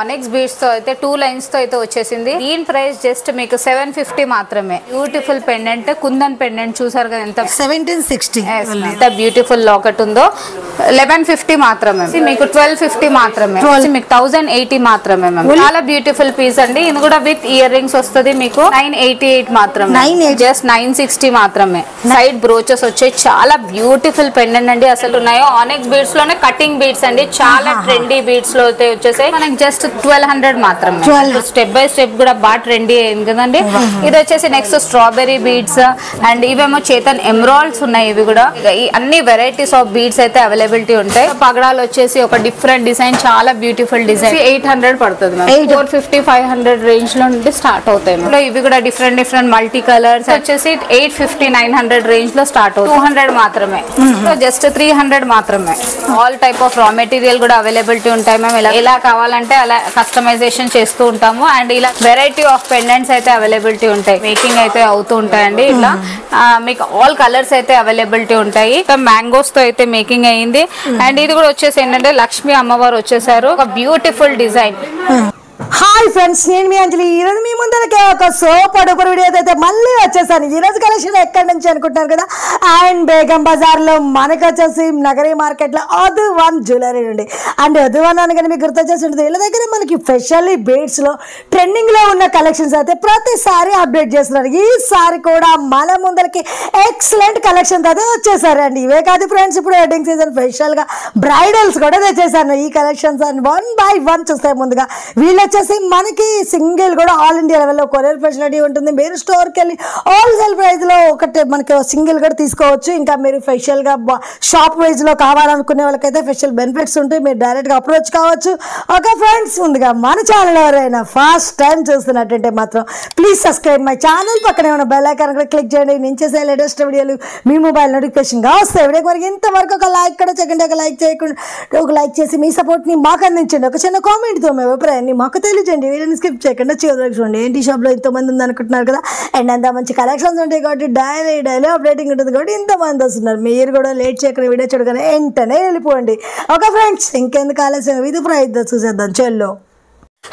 ఆనెక్స్ beads తో అయితే 2 lines తో అయితే వచ్చేసింది. దీని ప్రైస్ జస్ట్ మీకు 750 మాత్రమే. బ్యూటిఫుల్ పెండెంట్, కుందన్ పెండెంట్ చూసారు కదా ఎంత 1760 ఎంత బ్యూటిఫుల్ లాకెట్ ఉందో. 1150 మాత్రమే. మీకు 1250 మాత్రమే. మీకు 1080 మాత్రమే. చాలా బ్యూటిఫుల్ పీస్ అండి. ఇది కూడా విత్ ఇయర్ రింగ్స్ వస్తుంది. మీకు 988 మాత్రమే. జస్ట్ 960 మాత్రమే. సైడ్ బ్రోచెస్ వచ్చాయి. చాలా బ్యూటిఫుల్ పెండెంట్ అండి. అసలు ఉన్నాయో ఆనెక్స్ బీడ్స్ లోనే కటింగ్ బీడ్స్ అండి. చాలా ట్రెండీ బీడ్స్ లో అయితే వచ్చేసాయి. మనకి జస్ట్ 1200 మాత్రమే. స్టెప్ బై స్టెప్ కూడా బాగా ట్రెండీ అయింది కదండి. ఇది వచ్చేసి నెక్స్ట్ స్ట్రాబెరీ బీడ్స్ అండ్ ఇవేమో చేతన్ ఎమరాల్డ్స్ ఉన్నాయి. ఇవి కూడా అన్ని వెరైటీస్ ఆఫ్ బీడ్స్ అయితే అవైలబిలిటీ ఉంటాయి. పగడాలు వచ్చేసి ఒక డిఫరెంట్ డిజైన్, చాలా బ్యూటిఫుల్ డిజైన్. 800 పడుతుంది. 450 500 రేంజ్ లో నుండి స్టార్ట్ అవుతాయి. ఇవి కూడా డిఫరెంట్ డిఫరెంట్ మల్టీ కలర్స్ వచ్చేసి 850 900 రేంజ్ లో స్టార్ట్ అవుతాయి. 200 మాత్రమే. జస్ట్ 300 మాత్రమే. All type of raw material కూడా అవైలబిలిటీ ఉంటాయి. మేము ఎలా కావాలంటే అలా కస్టమైజేషన్ చేస్తూ ఉంటాము. అండ్ ఇలా వెరైటీ ఆఫ్ పెండెంట్స్ అయితే అవైలబిలిటీ ఉంటాయి. మేకింగ్ అయితే అవుతూ ఉంటాయండి. ఇట్లా మీకు ఆల్ కలర్స్ అయితే అవైలబిలిటీ ఉంటాయి. మ్యాంగోస్ తో అయితే మేకింగ్ అయ్యింది. అండ్ ఇది కూడా వచ్చేసి ఏంటంటే లక్ష్మీ అమ్మవారు వచ్చేసారు. ఒక బ్యూటిఫుల్ డిజైన్. హాయ్ ఫ్రెండ్స్, నేను మీ అంజలి. ఈరోజు మీ ముందరకే ఒక సూపర్ వీడియో అయితే మళ్ళీ వచ్చేసాను. ఈరోజు కలెక్షన్ ఎక్కడి నుంచి అనుకుంటున్నారు కదా, అండ్ బేగం బజార్లో మనకు వచ్చేసి నగరీ మార్కెట్లో అదువన్ జ్యువెలరీ నుండి. అండ్ అదువన్ అనగానే మీకు గుర్తొచ్చేసి ఉంటుంది. వీళ్ళ దగ్గర మనకి స్పెషల్లీ బీడ్స్లో ట్రెండింగ్లో ఉన్న కలెక్షన్స్ అయితే ప్రతిసారి అప్డేట్ చేస్తున్నారు. ఈసారి కూడా మన ముందరికి ఎక్సలెంట్ కలెక్షన్స్ అయితే వచ్చేసారండి. ఇవే కాదు ఫ్రెండ్స్, ఇప్పుడు వెడ్డింగ్ సీజన్ స్పెషల్గా బ్రైడల్స్ కూడా తెచ్చేసాను. ఈ కలెక్షన్స్ అండ్ 1 by 1 చూస్తే ముందుగా వీళ్ళు వచ్చేసి మనకి సింగిల్ కూడా ఆల్ ఇండియా లెవెల్లో కొరియర్ ఫెసిలిటీ ఉంటుంది. మీరు స్టోర్కి వెళ్ళి హోల్సేల్ ప్రైస్లో ఒకటి మనకి సింగిల్ కూడా తీసుకోవచ్చు. ఇంకా మీరు స్పెషల్గా షాప్ వైజ్లో కావాలనుకునే వాళ్ళకైతే స్పెషల్ బెనిఫిట్స్ ఉంటాయి. మీరు డైరెక్ట్గా అప్రోచ్ కావచ్చు. ఓకే ఫ్రెండ్స్, ముందుగా మన ఛానల్ ఎవరైనా ఫస్ట్ టైం చూస్తున్నట్టయితే మాత్రం ప్లీజ్ సబ్స్క్రైబ్ మై ఛానల్. పక్కనే ఉన్న బెల్ ఐకాన్ కూడా క్లిక్ చేయండి. నేను చేసే లేటెస్ట్ వీడియోలు మీ మొబైల్ నోటిఫికేషన్గా వస్తాయి. వీడియోకి వరకు ఇంతవరకు ఒక లైక్ కూడా చేయకుండా, ఒక లైక్ చేయకుండా ఒక లైక్ చేసి మీ సపోర్ట్ని మాకు అందించండి. ఒక చిన్న కామెంట్తో మీ అభిప్రాయాన్ని మాకు తెలియజేయండి. వీడియోని స్కిప్ చేయకుండా చివరికి చూడండి. ఏంటి షాప్లో ఇంతమంది ఉంది అనుకుంటున్నారు కదా, అండ్ అంత మంచి కలెక్షన్స్ ఉంటాయి కాబట్టి డైలీ అప్డేటింగ్ ఉంటుంది కాబట్టి ఇంతమంది వస్తున్నారు. మీరు కూడా లేట్ చేయకుండా వీడియో చూడగానే వెంటనే వెళ్ళిపోండి. ఓకే ఫ్రెండ్స్, ఇంకెందుకు ఆలస్యం, ఇది ప్రయత్నం చూసేద్దాం. చెల్లో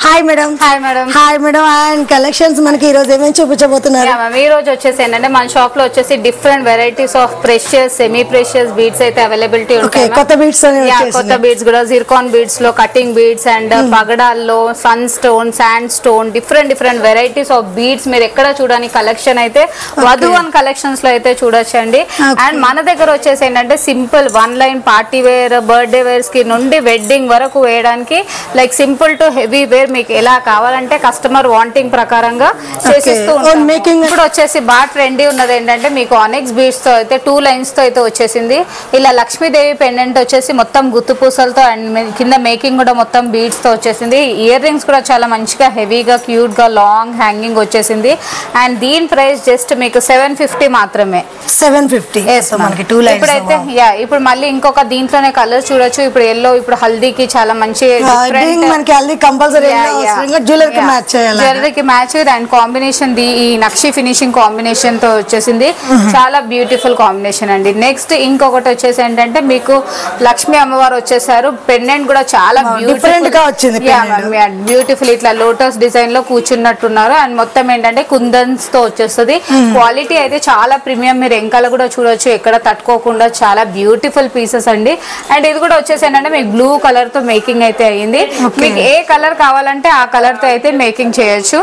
hi madam. Hi madam. Hi madam. And collections మనకి ఈ రోజు ఏమేమి చూపించబోతున్నారు? ఈ రోజు వచ్చేసి ఏంటంటే మన షాప్ లో వచ్చేసి different varieties of precious, semi precious beads అయితే అవైలబిలిటీ ఉంటాయి. కొత్త బీడ్స్ కూడా జిర్కాన్ బీడ్స్ లో కటింగ్ బీడ్స్ అండ్ పగడాల్లో sun stone, sand stone, different varieties of beads మీరు ఎక్కడ చూడని కలెక్షన్ అయితే వధువన్ కలెక్షన్స్ లో అయితే చూడొచ్చండి. అండ్ మన దగ్గర వచ్చేసి ఏంటంటే simple 1 line party wear, birthday wears కి నుండి వెడ్డింగ్ వరకు వేయడానికి like simple to heavy wear మీకు ఎలా కావాలంటే కస్టమర్ వాంటింగ్ ప్రకారంగా చేసిస్తూ ఉంటాం. ఇప్పుడు వచ్చేసి బాగా ట్రెండీ ఉన్నది ఏంటంటే మీకు ఆనెక్స్ బీడ్స్ తో అయితే 2 లైన్స్ తో అయితే వచ్చేసింది. ఇలా లక్ష్మీదేవి పెండెంట్ వచ్చేసి మొత్తం గుత్తు పూసలతో అండ్ కింద మేకింగ్ కూడా మొత్తం బీడ్స్ తో వచ్చేసింది. ఇయర్ రింగ్స్ కూడా చాలా మంచిగా హెవీగా క్యూట్ గా లాంగ్ హ్యాంగింగ్ వచ్చేసింది. అండ్ దీని ప్రైస్ జస్ట్ మీకు 750 మాత్రమే. 750 మనకి 2 లైన్స్. ఇప్పుడైతే ఇప్పుడు మళ్ళీ ఇంకొక దీంట్లోనే కలర్స్ చూడొచ్చు. ఇప్పుడు ఎల్లో, ఇప్పుడు హల్దీకి చాలా మంచి మనకి హల్దీ కంపల్సరీ జ్యువెలరీకి మ్యాచ్ అండ్ కాంబినేషన్ ఈ నక్షి ఫినిషింగ్ కాంబినేషన్ తో వచ్చేసింది. చాలా బ్యూటిఫుల్ కాంబినేషన్ అండి. నెక్స్ట్ ఇంకొకటి వచ్చేసి ఏంటంటే మీకు లక్ష్మీ అమ్మవారు వచ్చేసారు. పెండెంట్ కూడా చాలా బ్యూటిఫుల్ ఇట్లా లోటస్ డిజైన్ లో కూర్చున్నట్టున్నారు. అండ్ మొత్తం ఏంటంటే కుందన్స్ తో వచ్చేస్తుంది. క్వాలిటీ అయితే చాలా ప్రీమియం. మీరు ఎంకాల కూడా చూడొచ్చు, ఎక్కడ తట్టుకోకుండా చాలా బ్యూటిఫుల్ పీసెస్ అండి. అండ్ ఇది కూడా వచ్చేసి ఏంటంటే మీకు బ్లూ కలర్ తో మేకింగ్ అయితే అయ్యింది. మీకు ఏ కలర్ కావాలంటే ఆ కలర్ తో అయితే మేకింగ్ చేయొచ్చు.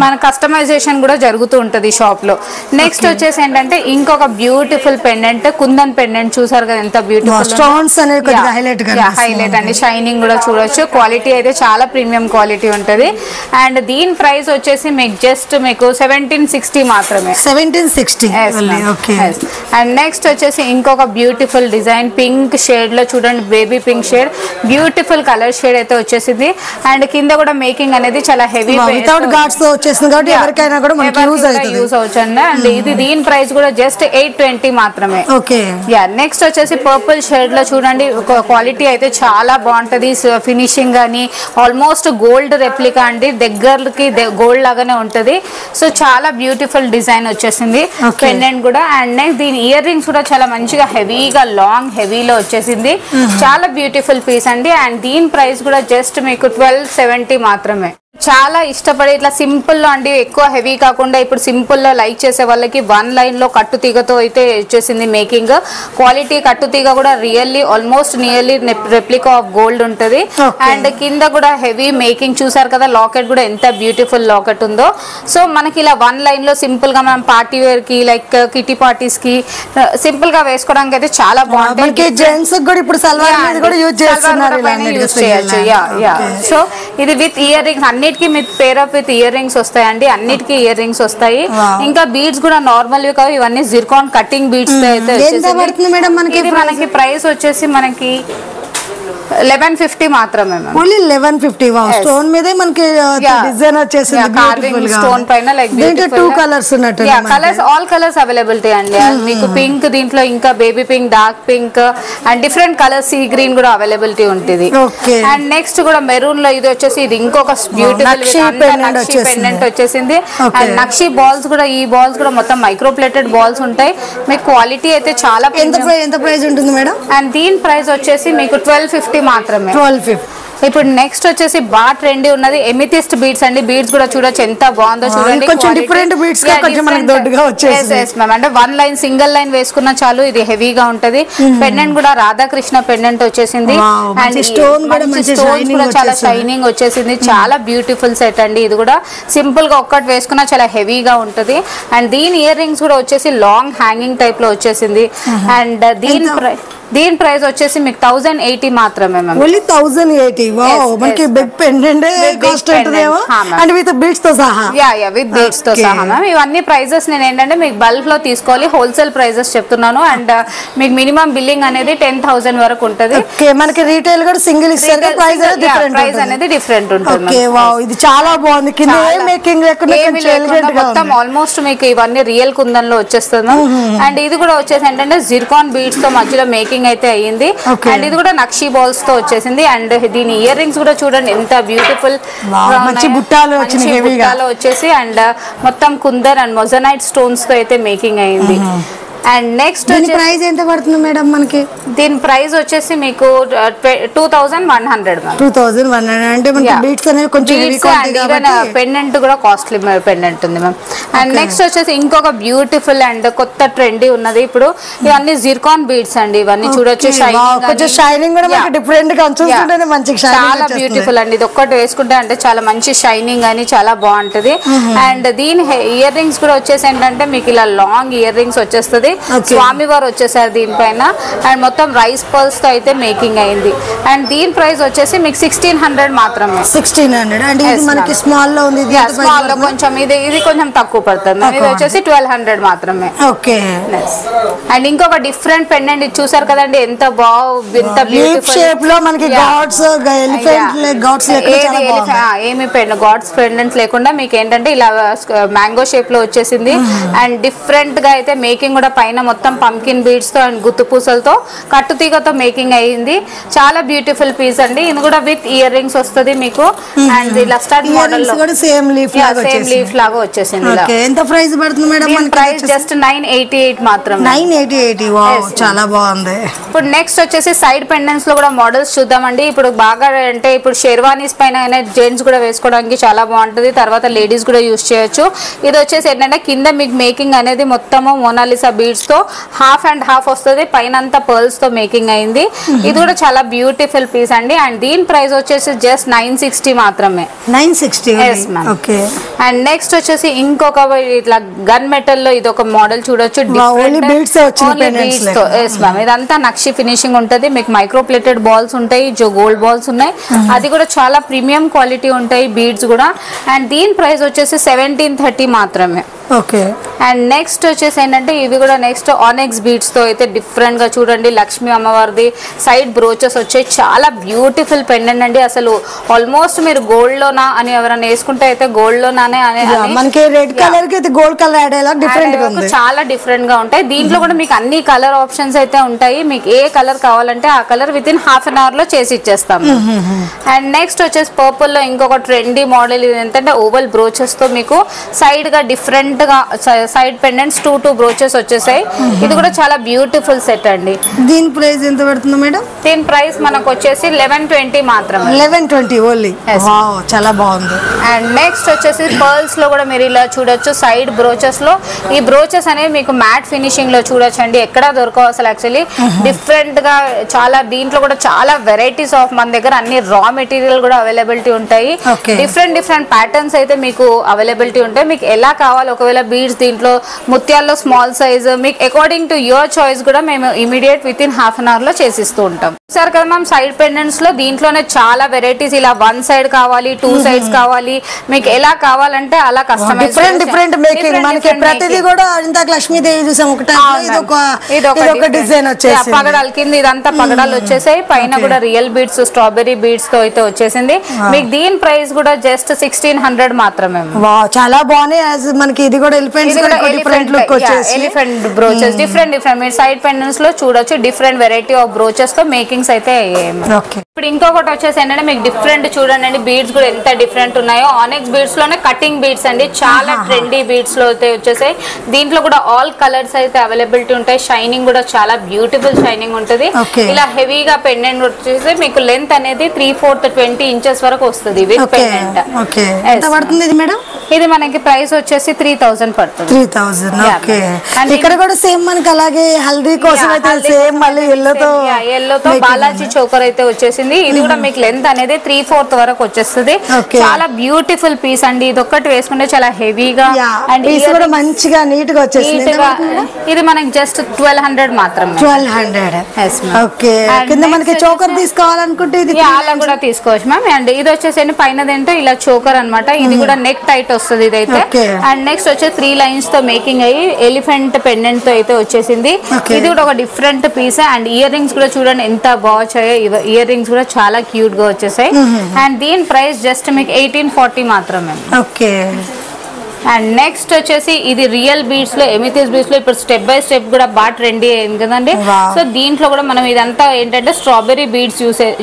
మన కస్టమైజేషన్ కూడా జరుగుతూ ఉంటది షాప్ లో. నెక్స్ట్ వచ్చేసి ఏంటంటే ఇంకొక బ్యూటిఫుల్ పెండెంట్, కుందన్ పెండెంట్ చూసారు కదా ఎంత బ్యూటిఫుల్ స్టోన్స్ అనేది హైలైట్ అండి. షైనింగ్ కూడా చూడొచ్చు. క్వాలిటీ అయితే చాలా ప్రీమియం క్వాలిటీ ఉంటది. అండ్ దీని ప్రైస్ వచ్చేసి మీకు జస్ట్ మీకు 1760 మాత్రమే. 1760. అండ్ నెక్స్ట్ వచ్చేసి ఇంకొక బ్యూటిఫుల్ డిజైన్ పింక్ షేడ్ లో చూడండి, baby pink shade, beautiful colour shade అయితే వచ్చేసింది. అండ్ కింద కూడా మేకింగ్ అనేది చాలా హెవీ వితౌట్ గార్డ్స్ తో వచ్చేసింది కాబట్టి ఎవరికైనా కూడా మనకి యూస్ అవుతుంది. అండ్ ఇది దీని ప్రైస్ కూడా జస్ట్ 820 మాత్రమే. ఓకే. నెక్స్ట్ వచ్చేసి పర్పుల్ షేడ్ లో చూడండి, క్వాలిటీ అయితే చాలా బాగుంటది. ఫినిషింగ్ గానీ ఆల్మోస్ట్ గోల్డ్ రెప్లికా అండి, దగ్గరకి గోల్డ్ లాగానే ఉంటది. సో చాలా బ్యూటిఫుల్ డిజైన్ వచ్చేసింది పెండెంట్ కూడా. అండ్ దీని ఇయర్ రింగ్స్ కూడా చాలా మంచిగా హెవీగా లాంగ్ హెవీలో వచ్చేసింది. చాలా బ్యూటిఫుల్ పీస్ అండి. అండ్ దీని ప్రైస్ కూడా జస్ట్ మీకు 1270 మాత్రమే. చాలా ఇష్టపడి ఇట్లా సింపుల్ లో అండి, ఎక్కువ హెవీ కాకుండా ఇప్పుడు సింపుల్ లో లైక్ చేసే వాళ్ళకి 1 లైన్ లో కట్టుతీగతో అయితే వచ్చేసింది మేకింగ్. క్వాలిటీ కట్టుతీగ కూడా almost nearly replica of gold ఉంటది. అండ్ కింద కూడా హెవీ మేకింగ్ చూసారు కదా, లాకెట్ కూడా ఎంత బ్యూటిఫుల్ లాకెట్ ఉందో. సో మనకి ఇలా 1 లైన్ లో సింపుల్ గా మనం పార్టీ వేర్ కి లైక్ కిటీ పార్టీస్ కి సింపుల్ గా వేసుకోవడానికి అయితే చాలా బాగుంటుంది. జెంట్స్ కూడా ఇప్పుడు సల్వార్ మీద కూడా యూజ్ చేస్తున్నారు, యూజ్ చేయొచ్చు. సో ఇది విత్ ఇయర్ రింగ్స్, అన్నిటికీ with pair of with ear rings వస్తాయండి, అన్నిటికీ ఇయర్ రింగ్స్ వస్తాయి. ఇంకా బీడ్స్ కూడా నార్మల్ కావు, ఇవన్నీ జిర్కాన్ కటింగ్ బీడ్స్ అయితే. ఇది మనకి ప్రైస్ వచ్చేసి మనకి 1150 మాత్రమే. ఓన్లీ 1150. స్టోన్ మీదే మనకి డిజైన్ వచ్చేసింది, కార్వింగ్ స్టోన్ పైన లైక్ టూ కలర్స్ ఉన్నట్టు. కలర్స్ ఆల్ కలర్స్ అవైలబిలిటీ అండి. మీకు పింక్, దీంట్లో ఇంకా baby pink, dark pink and different colours, sea green కూడా అవైలబిలిటీ ఉంటుంది. అండ్ నెక్స్ట్ కూడా మెరూన్ లో ఇది వచ్చేసి ఇది ఇంకొక బ్యూటిఫుల్ పెండెంట్ వచ్చేసింది. అండ్ నక్షి బాల్స్ కూడా, ఈ బాల్స్ కూడా మొత్తం మైక్రో ప్లేటెడ్ బాల్స్ ఉంటాయి. మీకు క్వాలిటీ అయితే చాలా. ఎంత ప్రైస్ ఉంటుంది మేడం? అండ్ దీని ప్రైస్ వచ్చేసి మీకు 1250 మాత్రమే. 1250. ఇప్పుడు నెక్స్ట్ వచ్చేసి బాగా ట్రెండీ ఉన్నది ఎమితిస్ట్ బీడ్స్ అండి. బీడ్స్ కూడా చూడొచ్చు ఎంత బాగుందో చూడండి. కొంచెం డిఫరెంట్ బీడ్స్ గా కొంచెం మనకి దొడ్డుగా వచ్చేసి అంటే 1 లైన్ సింగిల్ లైన్ వేసుకున్నా చాలు, ఇది హెవీగా ఉంటది. పెండెంట్ కూడా రాధాకృష్ణ పెండెంట్ వచ్చేసింది. అండ్ స్టోన్ కూడా చాలా షైనింగ్ వచ్చేసింది. చాలా బ్యూటిఫుల్ సెట్ అండి. ఇది కూడా సింపుల్ గా ఒక్కటి వేసుకున్నా చాలా హెవీగా ఉంటది. అండ్ దీని ఇయర్ రింగ్స్ కూడా వచ్చేసి లాంగ్ హ్యాంగింగ్ టైప్ లో వచ్చేసింది. అండ్ దీని ప్రైస్ వచ్చేసి మీకు 1080 మాత్రమే. ఓన్లీ 1080. వావ్, మనకి బిగ్ పెండెంట్ కాస్ట్ ఉంటదేమో అండ్ విత్ బీడ్స్ తో సహా. విత్ బీడ్స్ తో సహా మ్యామ్. ఇవన్నీ ప్రైజెస్ నేను ఏంటంటే మీకు బల్క్ లో తీసుకోవాలి, హోల్సేల్ ప్రైజెస్ చెప్తున్నాను. అండ్ మీకు మినిమం బిల్లింగ్ అనేది 10,000 వరకు ఉంటది. మనకి రీటైల్ కూడా సింగిల్ ఇస్తారు, ప్రైస్ అనేది డిఫరెంట్ ఉంటుంది. ఇది చాలా బాగుంది. కింద మేకింగ్ మొత్తం ఆల్మోస్ట్ మీకు ఇవన్నీ రియల్ కుందన్ లో వచ్చేస్తుంది. అండ్ ఇది కూడా వచ్చేసి ఏంటంటే జిర్కాన్ బీడ్స్ తో మధ్యలో మేకింగ్ అయితే అయ్యింది. అండ్ ఇది కూడా నక్షి బాల్స్ తో వచ్చేసింది. అండ్ దీని ఇయర్ రింగ్స్ కూడా చూడండి ఎంత బ్యూటిఫుల్ బుట్టాలు వచ్చేసి. అండ్ మొత్తం కుందన్ అండ్ మొజనైట్ స్టోన్స్ తో అయితే మేకింగ్ అయ్యింది. అండ్ నెక్స్ట్ ప్రైస్ ఎంత పడుతుంది మేడం మనకి? దీని ప్రైస్ వచ్చేసి మీకు 2100. 2100 అంటే మనకి బీడ్స్ అనేవి కొంచెం పెండెంట్ కూడా కాస్ట్లీ పెండెంట్ ఉంది మ్యామ్. అండ్ నెక్స్ట్ వచ్చేసి ఇంకొక బ్యూటిఫుల్ అండ్ కొత్త ట్రెండీ ఉన్నది. ఇప్పుడు ఇవన్నీ జిర్కాన్ బీడ్స్ అండి. ఇవన్నీ చూడొచ్చు, షైనింగ్ కూడా మనకి డిఫరెంట్ గా చూస్తుంటేనే మంచి చాలా బ్యూటిఫుల్ అండి. ఇది ఒక్కటి వేసుకుంటే అంటే చాలా మంచి షైనింగ్ అని చాలా బాగుంటది. అండ్ దీని ఇయర్ రింగ్స్ కూడా వచ్చేసి ఏంటంటే మీకు ఇలా లాంగ్ ఇయర్ రింగ్స్ వచ్చేస్తుంది. స్వామివారు వచ్చేసారు దీనిపైన. అండ్ మొత్తం రైస్ పర్ల్స్ తో అయితే మేకింగ్ అయింది. అండ్ దీని ప్రైస్ వచ్చేసి మీకు 1600 మాత్రమే. 1600 అంటే ఇది మనకి స్మాల్ లో ఉంది. స్మాల్ లో కొంచెం ఇది కొంచెం తక్కువ పడుతుంది. ఇది వచ్చేసి 1200 మాత్రమే. ఓకే. అండ్ ఇంకొక డిఫరెంట్ పెండెంట్ ఇది చూసారు కదండి, ఎంత ఎంత బ్యూటిఫుల్ షేప్ లో మనకి గాడ్స్ ఎలిఫెంట్ గాడ్స్ ఏమి గాడ్స్ పెండెంట్స్ లేకుండా మీకు ఏంటంటే ఇలా మ్యాంగో షేప్ లో వచ్చేసింది. అండ్ డిఫరెంట్ గా అయితే మేకింగ్ కూడా పైన మొత్తం పంకిన్ బీడ్స్ తో అండ్ గుత్తు పూసలతో కట్టుతీగతో మేకింగ్ అయ్యింది. చాలా బ్యూటిఫుల్ పీస్ అండి. ఇది కూడా విత్ ఇయర్ రింగ్స్ వస్తుంది మీకు. అండ్ ఇలా స్టడ్ మోడల్ లో సేమ్ లీఫ్ లాగా వచ్చేసింది. ఎంత ప్రైస్ పడుతుంది మేడం? ప్రైస్ జస్ట్ 988 మాత్రం. 988. వావ్, చాలా బాగుంది. ఇప్పుడు నెక్స్ట్ వచ్చేసి సైడ్ పెండెంట్స్ లో కూడా మోడల్స్ చూద్దామండి. ఇప్పుడు బాగా అంటే ఇప్పుడు షెర్వానీస్ పైన జెంట్స్ కూడా వేసుకోవడానికి చాలా బాగుంటుంది. తర్వాత లేడీస్ కూడా యూజ్ చేయొచ్చు. ఇది వచ్చేసి ఏంటంటే కింద మీకు మేకింగ్ అనేది మొత్తము మోనాలిసా బీడ్స్ తో హాఫ్ అండ్ హాఫ్ వస్తుంది. పైన అంతా పర్ల్స్ తో మేకింగ్ అయింది. ఇది కూడా చాలా బ్యూటిఫుల్ పీస్ అండి. అండ్ దీని ప్రైస్ వచ్చేసి జస్ట్ 960 మాత్రమే. 960. ఓకే. అండ్ నెక్స్ట్ వచ్చేసి ఇంకొక ఇట్లా గన్ మెటల్ లో ఇది ఒక మోడల్ చూడొచ్చు. ఇదంతా నక్షి ఫినిషింగ్ ఉంటది. మీకు మైక్రో ప్లేటెడ్ బాల్స్ ఉంటాయి, గోల్డ్ బాల్స్ ఉన్నాయి. అది కూడా చాలా ప్రీమియం క్వాలిటీ ఉంటాయి బీడ్స్ కూడా. అండ్ దీని ప్రైస్ వచ్చేసి 1730 మాత్రమే. ఓకే. అండ్ నెక్స్ట్ వచ్చేసి ఏంటంటే ఇవి కూడా నెక్స్ట్ ఆనెక్స్ బీడ్స్ తో అయితే డిఫరెంట్ గా చూడండి. లక్ష్మీ అమ్మవారిది సైడ్ బ్రోచెస్ వచ్చాయి. చాలా బ్యూటిఫుల్ పెండెంట్ అండి. అసలు ఆల్మోస్ట్ మీరు గోల్డ్ లోనా అని ఎవరైనా వేసుకుంటే అయితే గోల్డ్ లోనానే మనకి రెడ్ కలర్ కి గోల్డ్ కలర్ యాడ్ అయ్యేలా డిఫరెంట్ గా ఉంది. చాలా డిఫరెంట్ గా ఉంటాయి. దీంట్లో కూడా మీకు అన్ని కలర్ ఆప్షన్స్ అయితే ఉంటాయి. మీకు ఏ కలర్ కావాలంటే ఆ colour within half an hour లో చేసి ఇచ్చేస్తాం. అండ్ నెక్స్ట్ వచ్చేసి పర్పుల్ లో ఇంకొక ట్రెండీ మోడల్. ఇది ఏంటంటే ఓవల్ బ్రోచెస్ తో మీకు సైడ్ గా డిఫరెంట్ డిఫరెంట్ గా సైడ్ పెండెంట్స్ 2 బ్రోచెస్ వచ్చేసాయి. ఇది కూడా చాలా బ్యూటిఫుల్ సెట్ అండి. దీని ప్రైస్ ఎంత పడుతుంది మేడం? దీని ప్రైస్ మనకు వచ్చేసి 1120 మాత్రమే. 1120 ఓన్లీ. వావ్ చాలా బాగుంది. అండ్ నెక్స్ట్ వచ్చేసి పర్ల్స్ లో కూడా మీరు ఇలా చూడొచ్చు. సైడ్ బ్రోచెస్ లో ఈ బ్రోచెస్ అనేవి మీకు మ్యాట్ ఫినిషింగ్ లో చూడొచ్చు అండి. ఎక్కడ దొరకవు అసలు. యాక్చువల్లీ డిఫరెంట్ గా చాలా దీంట్లో కూడా చాలా వెరైటీస్ ఆఫ్ మన దగ్గర అన్ని రా మెటీరియల్ కూడా అవైలబిలిటీ ఉంటాయి. డిఫరెంట్ ప్యాటర్న్స్ అయితే మీకు అవైలబిలిటీ ఉంటాయి. మీకు ఎలా కావాలి, ఒకవేళ బీడ్స్ దీంట్లో ముత్యాల్లో స్మాల్ సైజ్ మీకు అకార్డింగ్ టు యువర్ చాయిస్ కూడా మేము immediate within half an hour లో చేసిస్తూ ఉంటాం. సార్ కదా మ్యామ్ సైడ్ పెండెంట్స్ లో దీంట్లోనే చాలా వెరైటీస్, ఇలా 1 సైడ్ కావాలి, 2 సైడ్స్ కావాలి, మీకు ఎలా కావాలంటే అలా కస్టమైజ్ డిఫరెంట్ మేకింగ్. మనకి ప్రతిదీ కూడా ఇంత లక్ష్మీదేవి చూసాం ఒకటి, ఇదొక డిజైన్ వచ్చేసి పగడాల కింద ఇదంతా పగడాలు వచ్చేసాయి. పైన కూడా రియల్ బీడ్స్ స్ట్రాబెరీ బీడ్స్ తో అయితే వచ్చేసింది. మీకు దీని ప్రైస్ కూడా జస్ట్ 1600 మాత్రమే. చాలా బాగున్నాయి. మనకి ఇది కూడా ఎలిఫెంట్ లుక్ వచ్చేసి ఎలిఫెంట్ బ్రోచెస్ డిఫరెంట్ మీరు సైడ్ పెండెంట్స్ లో చూడొచ్చు. డిఫరెంట్ వెరైటీ ఆఫ్ బ్రోచెస్ తో మేకింగ్స్ అయితే ఇప్పుడు ఇంకొకటి వచ్చేసి ఏంటంటే మీకు డిఫరెంట్ చూడండి బీడ్స్ కూడా ఎంత డిఫరెంట్ ఉన్నాయో. ఆనెక్స్ బీడ్స్ లోనే కటింగ్ బీడ్స్ అండి. చాలా ట్రెండీ బీడ్స్ లో అయితే వచ్చేసాయి. దీంట్లో కూడా ఆల్ కలర్స్ అయితే అవైలబిలిటీ ఉంటాయి. షైనింగ్ కూడా చాలా బ్యూటిఫుల్ షైనింగ్ ఉంటుంది. ఇలా హెవీగా పెండెంట్ వచ్చేసి మీకు లెంత్ అనేది 3/4 20 ఇంచెస్ వరకు వస్తుంది విత్ పెండెంట్. ఇది మనకి ప్రైస్ వచ్చేసి 3000 పడుతుంది. 3000. ఇక్కడ కూడా సేమ్ మనకి అలాగే హల్దీ కోసం అయితే సేమ్ మళ్ళీ ఎల్లోతో బాలాజీ చోకర్ అయితే వచ్చేసింది. ఇది కూడా మీకు లెంత్ అనేది 3/4 వరకు వచ్చేస్తుంది. చాలా బ్యూటిఫుల్ పీస్ అండి. ఇది ఒక్కటి వేసుకుంటే చాలా హెవీగా అండ్ మంచిగా నీట్ గా వచ్చేసింది. ఇది మనకి జస్ట్ 1200 మాత్రమే. 1200. కింద మనకి చోకర్ తీసుకోవాలనుకుంటే ఇది అలా కూడా తీసుకోవచ్చు మ్యామ్. అండ్ ఇది వచ్చేసి పైన ఏంటో ఇలా చోకర్ అన్నమాట. ఇది కూడా నెక్ టైట్ వస్తుంది ఇదైతే. అండ్ నెక్స్ట్ వచ్చే 3 లైన్స్ తో మేకింగ్ అయ్యి ఎలిఫెంట్ పెండెంట్ తో అయితే వచ్చేసింది. ఇది కూడా ఒక different piece. And ear rings కూడా చూడండి ఎంత బాగా వచ్చాయో. ఇయర్ రింగ్స్ కూడా చాలా క్యూట్ గా వచ్చేసాయి. అండ్ దీని ప్రైస్ జస్ట్ మీకు 1840 మాత్రమే. అండ్ నెక్స్ట్ వచ్చేసి ఇది రియల్ బీడ్స్ లో ఎమిథిస్ బీడ్స్ లో ఇప్పుడు స్టెప్ బై స్టెప్ కూడా బాగా ట్రెండీ అయింది కదండి. సో దీంట్లో కూడా మనం ఇదంతా ఏంటంటే స్ట్రాబెరీ బీడ్స్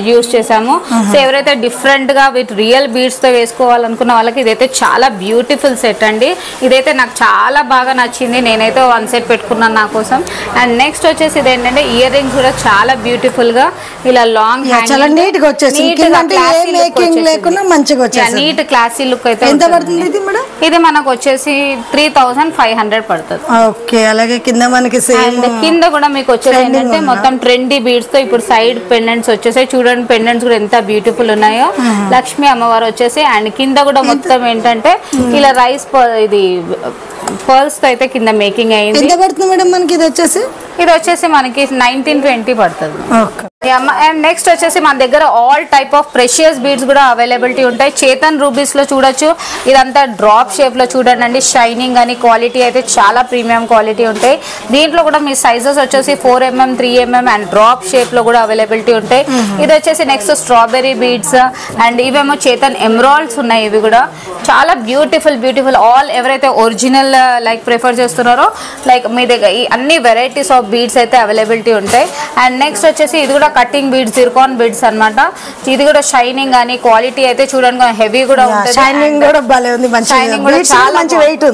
యూస్ చేసాము. సో ఎవరైతే డిఫరెంట్ గా విత్ రియల్ బీడ్స్ తో వేసుకోవాలనుకున్న వాళ్ళకి ఇదైతే చాలా బ్యూటిఫుల్ సెట్ అండి. ఇదైతే నాకు చాలా బాగా నచ్చింది. నేనైతే 1 సెట్ పెట్టుకున్నాను నా కోసం. అండ్ నెక్స్ట్ వచ్చేసి ఇది ఏంటంటే ఇయర్ రింగ్స్ కూడా చాలా బ్యూటిఫుల్ గా ఇలా లాంగ్ నీట్ గా వచ్చేసి నీట్ క్లాసీ లుక్ అయితే. ఇది మనకు వచ్చేసి 3500 పడుతుంది. ఓకే. అలాగే కింద మనకి కింద కూడా మీకు వచ్చేసి ఏంటంటే మొత్తం ట్రెండీ బీడ్స్ తో ఇప్పుడు సైడ్ పెండెంట్స్ వచ్చేసాయి. చూడండి పెండెంట్స్ కూడా ఎంత బ్యూటిఫుల్ ఉన్నాయో. లక్ష్మీ అమ్మవారు వచ్చేసి అండ్ కింద కూడా మొత్తం ఏంటంటే ఇలా రైస్ ఇది పర్ల్స్ తో అయితే కింద మేకింగ్ అయింది. ఎంత పడుతుంది మేడం మనకి? ఇది వచ్చేసి మనకి 1920 పడుతుంది. అండ్ నెక్స్ట్ వచ్చేసి మన దగ్గర all type of precious beads కూడా అవైలబిలిటీ ఉంటాయి. చేతన్ రూబీస్ లో చూడొచ్చు. ఇదంతా డ్రాప్ షేప్ లో చూడండి. షైనింగ్ అని క్వాలిటీ అయితే చాలా ప్రీమియం క్వాలిటీ ఉంటాయి. దీంట్లో కూడా మీ సైజెస్ వచ్చేసి 4mm 3mm and drop shape లో కూడా అవైలబిలిటీ ఉంటాయి. ఇది వచ్చేసి నెక్స్ట్ స్ట్రాబెరీ బీడ్స్ అండ్ ఇవేమో చేతన్ ఎమరాల్డ్స్ ఉన్నాయి. ఇవి కూడా చాలా బ్యూటిఫుల్ ఆల్ ఎవరైతే ఒరిజినల్ లైక్ ప్రిఫర్ చేస్తున్నారో లైక్ మీ దగ్గర ఈ అన్ని వెరైటీస్ ఆఫ్ బీడ్స్ అయితే అవైలబిలిటీ ఉంటాయి. అండ్ నెక్స్ట్ వచ్చేసి ఇది కూడా కటింగ్ బీడ్స్ జిర్కాన్ బీడ్స్ అన్నమాట. ఇది కూడా షైనింగ్ అని క్వాలిటీ అయితే చూడండి హెవీ కూడా ఉంటుంది. షైనింగ్ కూడా భలే ఉంది. షైనింగ్ కూడా చాలా మంచి వెయిట్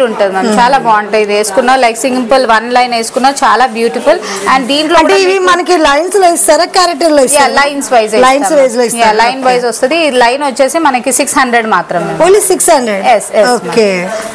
ఉంటుంది మ్యామ్. చాలా బాగుంటాయి. ఇది వేసుకున్నా లైక్ సింపుల్ 1 లైన్ వేసుకున్నా చాలా బ్యూటిఫుల్. అండ్ దీంట్లో ఇవి మనకి లైన్స్ లో ఇస్తారా క్యారెక్టర్ లో ఇస్తారా? లైన్స్ వైజ్ లైన్ వైజ్ వస్తుంది. ఈ లైన్ వచ్చేసి మనకి 600 మాత్రమే. ఓన్లీ 600. ఓకే.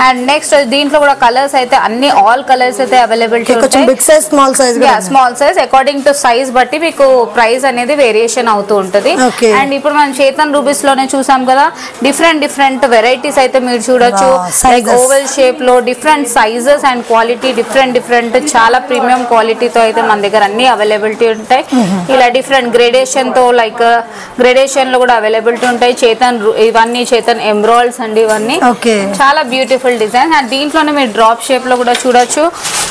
అండ్ నెక్స్ట్ దీంట్లో కూడా కలర్స్ అయితే అన్ని ఆల్ కలర్స్ అయితే అవైలబిలిటీ ఉంటాయి. Big size small size according to size బట్టి మీకు ప్రైస్ అనేది వేరియేషన్ అవుతూ ఉంటది. అండ్ ఇప్పుడు మనం చేతన్ రూబీస్ లోనే చూసాం కదా డిఫరెంట్ వెరైటీస్ అయితే మీరు చూడొచ్చు. లైక్ ఓవెల్ షేప్ లో different sizes and quality different చాలా ప్రీమియం క్వాలిటీతో అయితే మన దగ్గర అన్ని అవైలబిలిటీ ఉంటాయి. ఇలా డిఫరెంట్ గ్రేడేషన్ తో లైక్ గ్రేడేషన్ లో కూడా అవైలబిలిటీ ఉంటాయి. ఇవన్నీ చేతన్ ఎమరాల్డ్స్ అండి. ఇవన్నీ చాలా బ్యూటిఫుల్ డిజైన్. అండ్ దీంట్లోనే మీరు డ్రాప్ షేప్ లో కూడా చూడొచ్చు.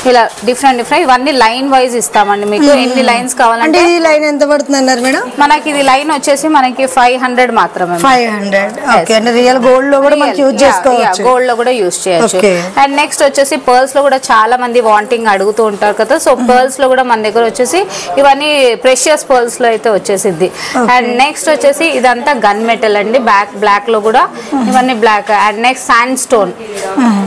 ఇలా డిఫరెంట్ ఇవన్నీ లైన్ వైజ్ ఇస్తామండి. మీకు ఎన్ని లైన్స్ కావాలంటే లైన్ ఎంత పడుతుంది అన్నారు మేడం? మనకి ఇది లైన్ వచ్చేసి మనకి 500 మాత్రమే. 500. ఓకే. అంటే రియల్ గోల్డ్ లో కూడా మనకి యూజ్ చేసుకోవచ్చు. గోల్డ్ లో కూడా యూజ్ చేయొచ్చు. అండ్ నెక్స్ట్ వచ్చేసి పర్ల్స్ లో కూడా చాలా మంది వాంటింగ్ అడుగుతూ ఉంటారు కదా. సో పర్ల్స్ లో కూడా మన దగ్గర వచ్చేసి ఇవన్నీ ప్రెషియస్ పర్ల్స్ లో అయితే వచ్చేసింది. అండ్ నెక్స్ట్ వచ్చేసి ఇదంతా గన్ మెటల్ అండి, బ్లాక్ లో కూడా ఇవన్నీ black. And next sand stone,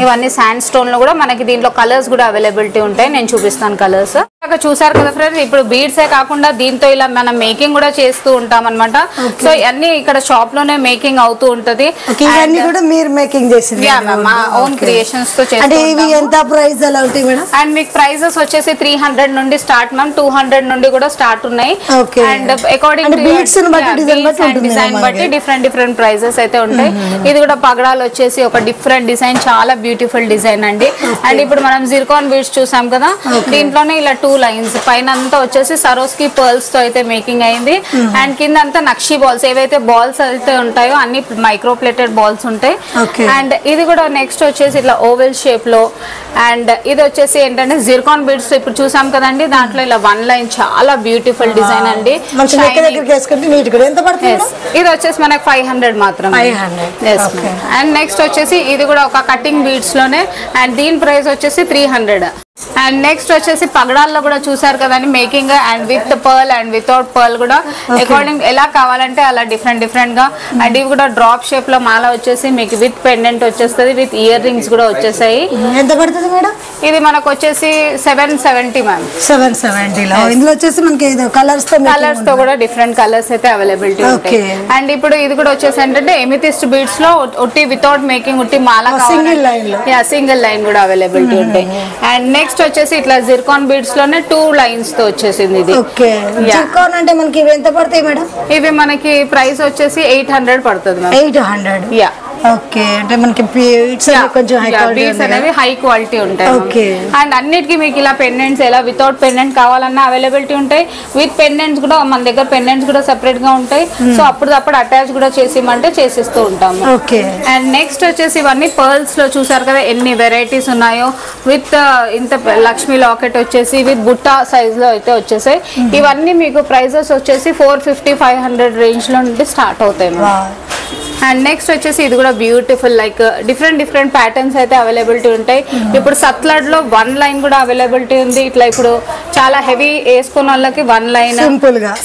ఇవన్నీ శాండ్ స్టోన్ లో కూడా మనకి దీంట్లో కలర్స్ కూడా అవైలబిలిటీ ఉంటాయి. నేను చూపిస్తాను కలర్స్. చూసారు కదా ఫ్రెండ్స్, ఇప్పుడు బీడ్సే కాకుండా దీంతో ఇలా మనం మేకింగ్ కూడా చేస్తూ ఉంటాం అనమాట. సో అన్ని ఇక్కడ షాప్ లోనే మేకింగ్ అవుతూ ఉంటది. ఇవన్నీ కూడా మీరు మేకింగ్ చేసింది? మా ఓన్ క్రియేషన్స్ తో చేస్తాం. ఇవి ఎంత ప్రైస్ అలా ఉంటాయి మేడం? అండ్ మీకు ప్రైజెస్ వచ్చేసి 300 నుండి స్టార్ట్ మ్యామ్, 200 నుండి కూడా స్టార్ట్ ఉన్నాయి. అండ్ అకార్డింగ్ టు డిజైన్ బట్టి డిఫరెంట్ ప్రైజెస్ అయితే ఉంటాయి. ఇది కూడా పగడాలు వచ్చేసి ఒక డిఫరెంట్ డిజైన్, చాలా బ్యూటిఫుల్ డిజైన్ అండి. అండ్ ఇప్పుడు మనం జిర్కాన్ బీడ్స్ చూసాం కదా, దీంట్లోనే ఇలా 2 లైన్స్ పైన అంతా వచ్చేసి సరోస్కి పర్ల్స్ తో అయితే మేకింగ్ అయింది. అండ్ కింద అంతా నక్షి బాల్స్, ఏవైతే బాల్స్ అయితే ఉంటాయో అన్ని మైక్రో ప్లేటెడ్ బాల్స్ ఉంటాయి. అండ్ ఇది కూడా నెక్స్ట్ వచ్చేసి ఇట్లా ఓవెల్ షేప్ లో. అండ్ ఇది వచ్చేసి ఏంటంటే జిర్కాన్ బీడ్స్ ఇప్పుడు చూసాం కదండి, దాంట్లో ఇలా 1 లైన్ చాలా బ్యూటిఫుల్ డిజైన్ అండి. ఇది వచ్చేసి మనకి 500 మాత్రమే. అండ్ నెక్స్ట్ వచ్చేసి ఇది కూడా ఒక కటింగ్ బీడ్స్ లోనే, అండ్ దీని ప్రైస్ వచ్చేసి 300. అండ్ నెక్స్ట్ వచ్చేసి పగడాల్లో కూడా చూసారు కదండి making, and with pearl and without pearl కూడా అకార్డింగ్ ఎలా కావాలంటే అలా డిఫరెంట్ గా. అండ్ ఇవి కూడా డ్రాప్ షేప్ లో మాల వచ్చేసి మీకు విత్ పెండెంట్ వచ్చేస్తుంది, విత్ ఇయర్ రింగ్స్ కూడా వచ్చేసాయి. ఎంత పడుతుంది మేడం? ఇది మనకు వచ్చేసి 770 మ్యామ్. 770 లో ఇందులో వచ్చేసి మనకి కలర్స్ తో కూడా డిఫరెంట్ కలర్స్ అయితే అవైలబిలిటీ ఉంటాయి. అండ్ ఇప్పుడు ఇది కూడా వచ్చేసి ఏంటంటే ఎమితిస్ట్ బీడ్స్ లో ఉట్టి వితౌట్ మేకింగ్ ఉట్టి మాల సింగిల్ లైన్ కూడా అవైలబిలిటీ ఉంటాయి. అండ్ నెక్స్ట్ వచ్చేసి ఇట్లా జిర్కాన్ బీడ్స్ లోనే 2 లైన్స్ తో వచ్చేసింది ఇది. జిర్కాన్ అంటే మనకి ఇవి ఎంత పడతాయి మేడం? ఇవి మనకి ప్రైస్ వచ్చేసి 800 పడుతుంది. 800. యా. ఓకే. అంటే మనకి బీడ్స్ కొంచెం హై క్వాలిటీ ఉంటాయి. అండ్ అన్నిటికీ మీకు ఇలా పెండెంట్స్ ఎలా వితౌట్ పెండెంట్ కావాలన్నా అవైలబిలిటీ ఉంటాయి, విత్ పెండెంట్స్ కూడా మన దగ్గర పెండెంట్స్ కూడా సెపరేట్ గా ఉంటాయి. సో అప్పుడు అటాచ్ కూడా చేసిమంటే చేసిస్తూ ఉంటాము. అండ్ నెక్స్ట్ వచ్చేసి ఇవన్నీ పర్ల్స్ లో చూసారు కదా ఎన్ని వెరైటీస్ ఉన్నాయో. విత్ ఇంత లక్ష్మీ లాకెట్ వచ్చేసి విత్ బుట్టా సైజ్ లో అయితే వచ్చేసాయి. ఇవన్నీ మీకు ప్రైజెస్ వచ్చేసి 450-500 రేంజ్ లో నుండి స్టార్ట్ అవుతాయి. అండ్ నెక్స్ట్ వచ్చేసి ఇది కూడా బ్యూటిఫుల్ లైక్ డిఫరెంట్ ప్యాటర్న్స్ అయితే అవైలబిలిటీ ఉంటాయి. ఇప్పుడు సత్లడ్ లో 1 లైన్ కూడా అవైలబిలిటీ ఉంది. ఇట్లా ఇప్పుడు చాలా హెవీ వేసుకున్న వాళ్ళకి 1 లైన్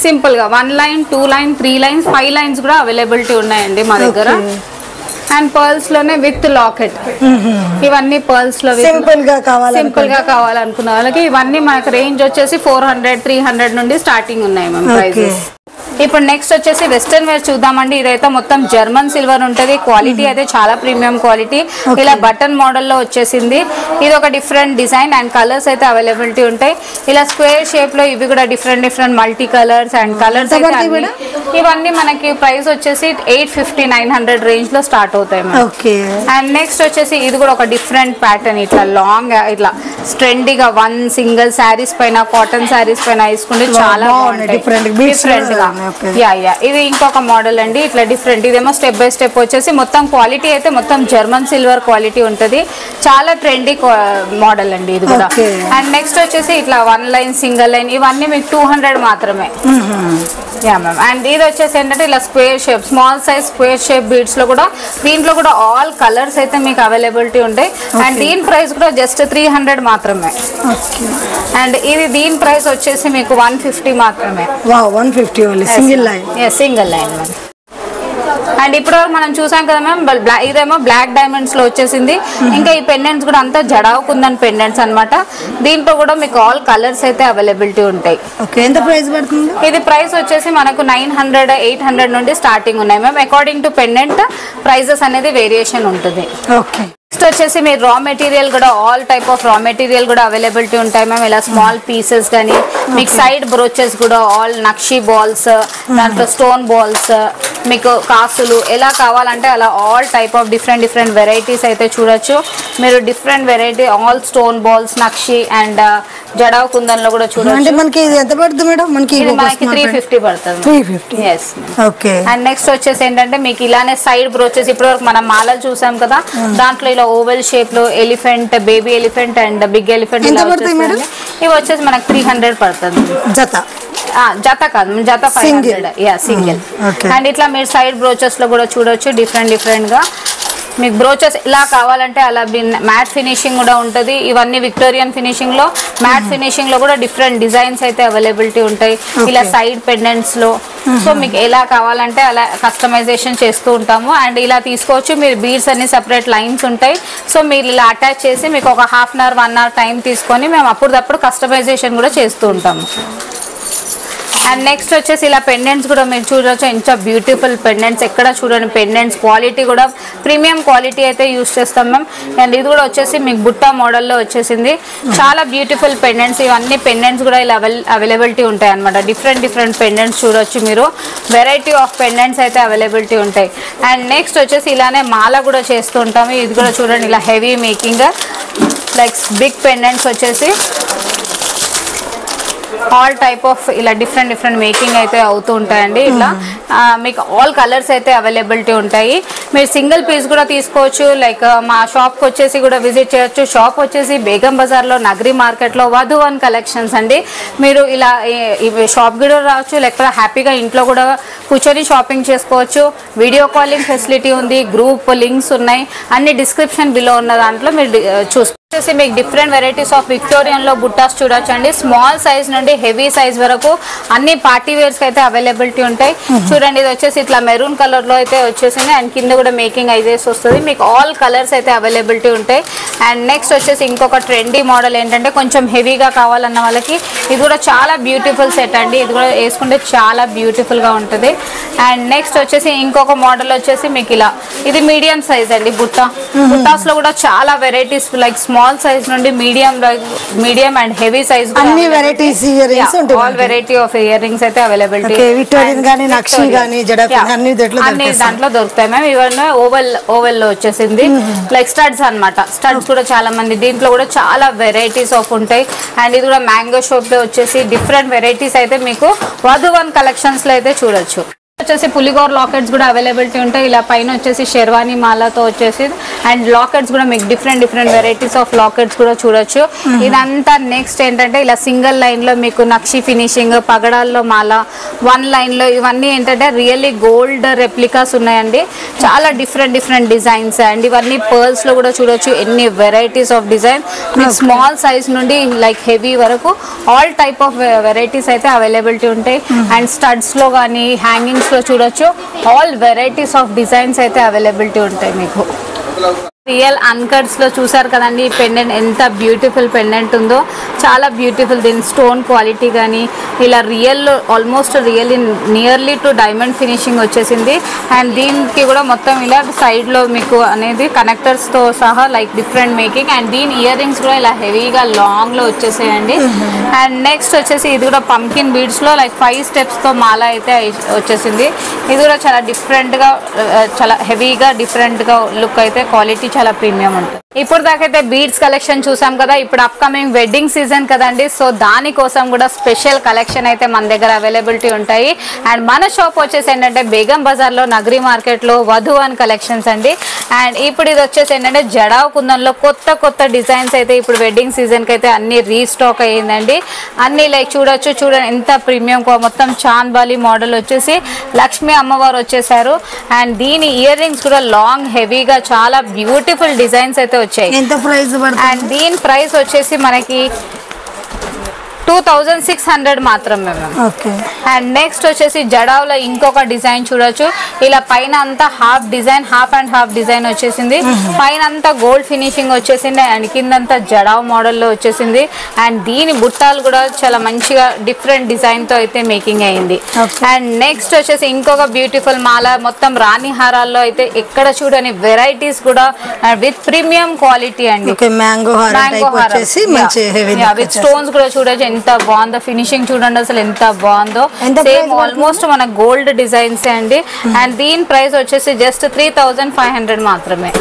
సింపుల్ గా 1 లైన్ 2 లైన్ 3 లైన్స్ 5 లైన్స్ కూడా అవైలబిలిటీ ఉన్నాయండి మా దగ్గర. అండ్ పర్ల్స్ లోనే విత్ లాకెట్, ఇవన్నీ పర్ల్స్ లో సింపుల్ గా కావాలనుకున్న వాళ్ళకి ఇవన్నీ మనకి రేంజ్ వచ్చేసి 400-300 నుండి స్టార్టింగ్ ఉన్నాయి మ్యామ్ ప్రైజెస్. ఇప్పుడు నెక్స్ట్ వచ్చేసి వెస్టర్న్ వేర్ చూద్దామండి. ఇదైతే మొత్తం జర్మన్ సిల్వర్ ఉంటుంది, క్వాలిటీ అయితే చాలా ప్రీమియం క్వాలిటీ. ఇలా బటన్ మోడల్లో వచ్చేసింది. ఇది ఒక డిఫరెంట్ డిజైన్ అండ్ కలర్స్ అయితే అవైలబిలిటీ ఉంటాయి. ఇలా స్క్వేర్ షేప్ లో ఇవి కూడా different multi colours and colours అయితే ఇవన్నీ మనకి ప్రైస్ వచ్చేసి 850-900 రేంజ్ లో స్టార్ట్ అవుతాయి. అండ్ నెక్స్ట్ వచ్చేసి ఇది కూడా ఒక డిఫరెంట్ ప్యాటర్న్, ఇట్లా లాంగ్ ఇట్లా ట్రెండీగా 1 సింగిల్ శారీస్ పైన కాటన్ శారీస్ పైన వేసుకుంటే చాలా డిఫరెంట్ గా. ఇది ఇంకొక మోడల్ అండి, ఇట్లా డిఫరెంట్. ఇదేమో స్టెప్ బై స్టెప్ వచ్చేసి మొత్తం క్వాలిటీ అయితే మొత్తం జర్మన్ సిల్వర్ క్వాలిటీ ఉంటది, చాలా ట్రెండీ మోడల్ అండి ఇది కూడా. అండ్ నెక్స్ట్ వచ్చేసి ఇట్లా 1 లైన్ సింగిల్ లైన్ ఇవన్నీ మీకు 200 మాత్రమే. మ్యామ్. అండ్ ఇది వచ్చేసి ఏంటంటే ఇలా square shape small size square shape beads లో కూడా దీంట్లో కూడా ఆల్ కలర్స్ అయితే మీకు అవైలబిలిటీ ఉంటాయి. అండ్ దీని ప్రైస్ కూడా జస్ట్ 300 మాత్రమే. అండ్ ఇది దీని ప్రైస్ వచ్చేసి మీకు 150 మాత్రమే. 150 సింగిల్ లైన్. అండ్ ఇప్పుడు మనం చూసాం కదా మ్యామ్, ఇదేమో బ్లాక్ డైమండ్స్ లో వచ్చేసింది. ఇంకా ఈ పెండెంట్స్ కూడా అంతా జడావుకుందని పెండెంట్స్ అనమాట. దీంట్లో కూడా మీకు ఆల్ కలర్స్ అయితే అవైలబిలిటీ ఉంటాయి. ఎంత ప్రైస్ పడుతుంది? ఇది ప్రైస్ వచ్చేసి మనకు 900-800 నుండి స్టార్టింగ్ ఉన్నాయి ma'am. According to pendant prices అనేది వేరియేషన్ ఉంటుంది. నెక్స్ట్ వచ్చేసి మీరు రా మెటీరియల్ కూడా all type of raw material కూడా అవైలబిలిటీ ఉంటాయి మ్యామ్. ఇలా స్మాల్ పీసెస్ కానీ మీకు సైడ్ బ్రోచెస్ కూడా ఆల్ నక్షి బాల్స్, దాంట్లో స్టోన్ బాల్స్, మీకు కాసులు ఎలా కావాలంటే అలా all type of different varieties అయితే చూడొచ్చు మీరు. Different variety all stone balls నక్షి అండ్ జడావ్ కుందన్ లో కూడా చూడొచ్చు. మనకి ఎంత పడుతుంది మేడం? మనకి 350 పడుతుంది. అండ్ నెక్స్ట్ వచ్చేసి ఏంటంటే మీకు ఇలానే సైడ్ బ్రోచెస్ ఇప్పుడు వరకు మనం మాలలు చూసాం కదా, దాంట్లో ఇలా ఓవెల్ షేప్ లో elephant, baby elephant and big elephant ఇవి వచ్చేసి మనకి 300 పడుతుంది జత. జత కాదు, జత 500 సింగిల్. అండ్ ఇట్లా మీరు సైడ్ బ్రోచెస్ లో కూడా చూడొచ్చు డిఫరెంట్ గా. మీకు బ్రోచెస్ ఇలా కావాలంటే అలా మ్యాట్ ఫినిషింగ్ కూడా ఉంటుంది. ఇవన్నీ విక్టోరియన్ ఫినిషింగ్ లో, మ్యాట్ ఫినిషింగ్ లో కూడా డిఫరెంట్ డిజైన్స్ అయితే అవైలబిలిటీ ఉంటాయి. ఇలా సైడ్ పెండెంట్స్ లో. సో మీకు ఎలా కావాలంటే అలా కస్టమైజేషన్ చేస్తూ ఉంటాము. అండ్ ఇలా తీసుకోవచ్చు. మీరు బీడ్స్ అన్ని సెపరేట్ లైన్స్ ఉంటాయి. సో మీరు ఇలా అటాచ్ చేసి మీకు ఒక ½ అవర్ 1 అవర్ టైం తీసుకొని మేము అప్పుడప్పుడు కస్టమైజేషన్ కూడా చేస్తూ ఉంటాము. అండ్ నెక్స్ట్ వచ్చేసి ఇలా పెండెంట్స్ కూడా మీరు చూడవచ్చు. ఎంత బ్యూటిఫుల్ పెండెంట్స్, ఎక్కడ చూడండి పెండెంట్స్ క్వాలిటీ కూడా ప్రీమియం క్వాలిటీ అయితే యూస్ చేస్తాం మ్యామ్. అండ్ ఇది కూడా వచ్చేసి మీకు బుట్టా మోడల్లో వచ్చేసింది. చాలా బ్యూటిఫుల్ పెండెంట్స్. ఇవన్నీ పెండెంట్స్ కూడా ఇలా అవైలబిలిటీ ఉంటాయి అనమాట. డిఫరెంట్ పెండెంట్స్ చూడొచ్చు మీరు. వెరైటీ ఆఫ్ పెండెంట్స్ అయితే అవైలబిలిటీ ఉంటాయి. అండ్ నెక్స్ట్ వచ్చేసి ఇలానే మాల కూడా చేస్తూ ఉంటాము. ఇది కూడా చూడండి ఇలా heavy making, like big pendants వచ్చేసి ఆల్ టైప్ ఆఫ్ ఇలా డిఫరెంట్ మేకింగ్ అయితే అవుతూ ఉంటాయండి. ఇట్లా మీకు ఆల్ కలర్స్ అయితే అవైలబిలిటీ ఉంటాయి. మీరు సింగిల్ పీస్ కూడా తీసుకోవచ్చు. లైక్ మా షాప్కి వచ్చేసి కూడా విజిట్ చేయొచ్చు. షాప్ వచ్చేసి బేగం బజార్లో నగరి మార్కెట్లో వధువన్ కలెక్షన్స్ అండి. మీరు ఇలా షాప్ కూడా రావచ్చు, లేకపోతే హ్యాపీగా ఇంట్లో కూడా కూర్చొని షాపింగ్ చేసుకోవచ్చు. వీడియో కాలింగ్ ఫెసిలిటీ ఉంది, గ్రూప్ లింక్స్ ఉన్నాయి. అన్ని డిస్క్రిప్షన్ బిలో ఉన్న దాంట్లో మీరు చూసుకోవచ్చు. వచ్చేసి మీకు డిఫరెంట్ వెరైటీస్ ఆఫ్ విక్టోరియన్ లో బుట్టాస్ చూడొచ్చండి. స్మాల్ సైజ్ నుండి హెవీ సైజ్ వరకు అన్ని పార్టీ వేర్స్ అయితే అవైలబిలిటీ ఉంటాయి. చూడండి ఇది వచ్చేసి ఇట్లా మెరూన్ కలర్ లో అయితే వచ్చేసింది. అండ్ కింద కూడా మేకింగ్ ఐజెస్ వస్తుంది. మీకు ఆల్ కలర్స్ అయితే అవైలబిలిటీ ఉంటాయి. అండ్ నెక్స్ట్ వచ్చేసి ఇంకొక ట్రెండీ మోడల్ ఏంటంటే కొంచెం హెవీగా కావాలన్న వాళ్ళకి ఇది కూడా చాలా బ్యూటిఫుల్ సెట్ అండి. ఇది కూడా వేసుకుంటే చాలా బ్యూటిఫుల్ గా ఉంటుంది. అండ్ నెక్స్ట్ వచ్చేసి ఇంకొక మోడల్ వచ్చేసి మీకు ఇలా ఇది మీడియం సైజ్ అండి. బుట్టాస్ లో కూడా చాలా వెరైటీస్ లైక్ స్మాల్ సైజ్ నుండి మీడియం అండ్ హెవీ సైజ్ అన్ని వెరైటీస్ ఇయర్ రింగ్స్ ఉంటాయి. All variety of ear rings అయితే అవైలబిలిటీ. విక్టోరియన్ గానీ నక్షి గానీ అన్ని దాంట్లో దొరుకుతాయి మ్యామ్. ఇవన్నీ ఓవెల్ లో వచ్చేసింది లైక్ స్టడ్స్ అన్నమాట. స్టడ్స్ కూడా చాలా మంది దీంట్లో కూడా చాలా వెరైటీస్ ఆఫ్ ఉంటాయి. అండ్ ఇది కూడా మ్యాంగో షాప్ లో వచ్చేసి డిఫరెంట్ వెరైటీస్ అయితే మీకు వధువన్ కలెక్షన్స్ లో అయితే చూడొచ్చు. వచ్చేసి పులిగోర్ లాకెట్స్ కూడా అవైలబిలిటీ ఉంటాయి. ఇలా పైన వచ్చేసి షెర్వానీ మాలతో వచ్చేసి అండ్ లాకెట్స్ కూడా మీకు డిఫరెంట్ వెరైటీస్ ఆఫ్ లాకెట్స్ కూడా చూడొచ్చు. ఇదంతా నెక్స్ట్ ఏంటంటే ఇలా సింగిల్ లైన్ లో మీకు నక్షి ఫినిషింగ్, పగడాల్లో మాల, 1 లైన్ లో ఇవన్నీ ఏంటంటే రియల్లీ గోల్డ్ రెప్లికాస్ ఉన్నాయండి. చాలా డిఫరెంట్ డిజైన్స్. అండ్ ఇవన్నీ పర్ల్స్ లో కూడా చూడొచ్చు. ఎన్ని వెరైటీస్ ఆఫ్ డిజైన్ మీకు స్మాల్ సైజ్ నుండి లైక్ హెవీ వరకు ఆల్ టైప్ ఆఫ్ వెరైటీస్ అయితే అవైలబిలిటీ ఉంటాయి. అండ్ స్టడ్స్ లో కానీ హ్యాంగింగ్స్ లో చూడొచ్చు. ఆల్ వెరైటీస్ ఆఫ్ డిజైన్స్ అయితే అవైలబిలిటీ ఉంటాయి మీకు. రియల్ అన్కట్స్ లో చూసారు కదండి ఈ పెండెంట్ ఎంత బ్యూటిఫుల్ పెండెంట్ ఉందో. చాలా బ్యూటిఫుల్. దీని స్టోన్ క్వాలిటీ కానీ ఇలా almost nearly to diamond finishing వచ్చేసింది. అండ్ దీనికి కూడా మొత్తం ఇలా సైడ్ లో మీకు అనేది కనెక్టర్స్ తో సహా లైక్ డిఫరెంట్ మేకింగ్. అండ్ దీని ఇయర్ రింగ్స్ కూడా ఇలా హెవీగా లాంగ్ లో వచ్చేసాయండి. అండ్ నెక్స్ట్ వచ్చేసి ఇది కూడా పంకిన్ బీడ్స్ లో లైక్ 5 స్టెప్స్ తో మాల అయితే వచ్చేసింది. ఇది కూడా చాలా డిఫరెంట్ గా చాలా హెవీగా డిఫరెంట్ గా లుక్ అయితే క్వాలిటీ చాలా ప్రీమియం ఉంటుంది. ఇప్పుడు దాకైతే బీడ్స్ కలెక్షన్ చూసాం కదా. ఇప్పుడు అప్కమింగ్ వెడ్డింగ్ సీజన్ కదండి. సో దానికోసం కూడా స్పెషల్ కలెక్షన్ అయితే మన దగ్గర అవైలబిలిటీ ఉంటాయి. అండ్ మన షాప్ వచ్చేసి ఏంటంటే బేగం బజార్ లో నగరి మార్కెట్ లో వధువన్ కలెక్షన్స్ అండి. అండ్ ఇప్పుడు ఇది వచ్చేసి ఏంటంటే జడావ్ కుందన్లో కొత్త డిజైన్స్ అయితే ఇప్పుడు వెడ్డింగ్ సీజన్ కి అయితే అన్ని రీస్టాక్ అయ్యిందండి. అన్ని లైక్ చూడండి ఎంత ప్రీమియం మొత్తం చాంద్బాలి మోడల్ వచ్చేసి లక్ష్మీ అమ్మవారు వచ్చేసారు. అండ్ దీని ఇయర్ రింగ్స్ కూడా లాంగ్ హెవీగా చాలా బ్యూటిఫుల్ డిజైన్స్ అయితే వచ్చాయి. ఎంత ప్రైస్ పడుతుంది? అండ్ దీని ప్రైస్ వచ్చేసి మనకి 2600 మాత్రమే మ్యామ్. అండ్ నెక్స్ట్ వచ్చేసి జడావ్లో ఇంకొక డిజైన్ చూడొచ్చు. ఇలా పైన అంతా హాఫ్ అండ్ హాఫ్ డిజైన్ వచ్చేసింది. పైన అంతా గోల్డ్ ఫినిషింగ్ వచ్చేసింది. అండ్ కిందంతా జడావ్ మోడల్లో వచ్చేసింది. అండ్ దీని బుట్టాలు కూడా చాలా మంచిగా డిఫరెంట్ డిజైన్ తో అయితే మేకింగ్ అయింది. అండ్ నెక్స్ట్ వచ్చేసి ఇంకొక బ్యూటిఫుల్ మాల మొత్తం రాణి హారాల్లో అయితే ఎక్కడ చూడని వెరైటీస్ కూడా విత్ ప్రీమియం క్వాలిటీ అండి. మ్యాంగో విత్ స్టోన్స్ కూడా చూడొచ్చు. ఎంత బాగుందో ఫినిషింగ్ చూడండి అసలు ఎంత బాగుందో. సేమ్ ఆల్మోస్ట్ మన గోల్డ్ డిజైన్స్ అండి. అండ్ దీని ప్రైస్ వచ్చేసి జస్ట్ 3500 మాత్రమే.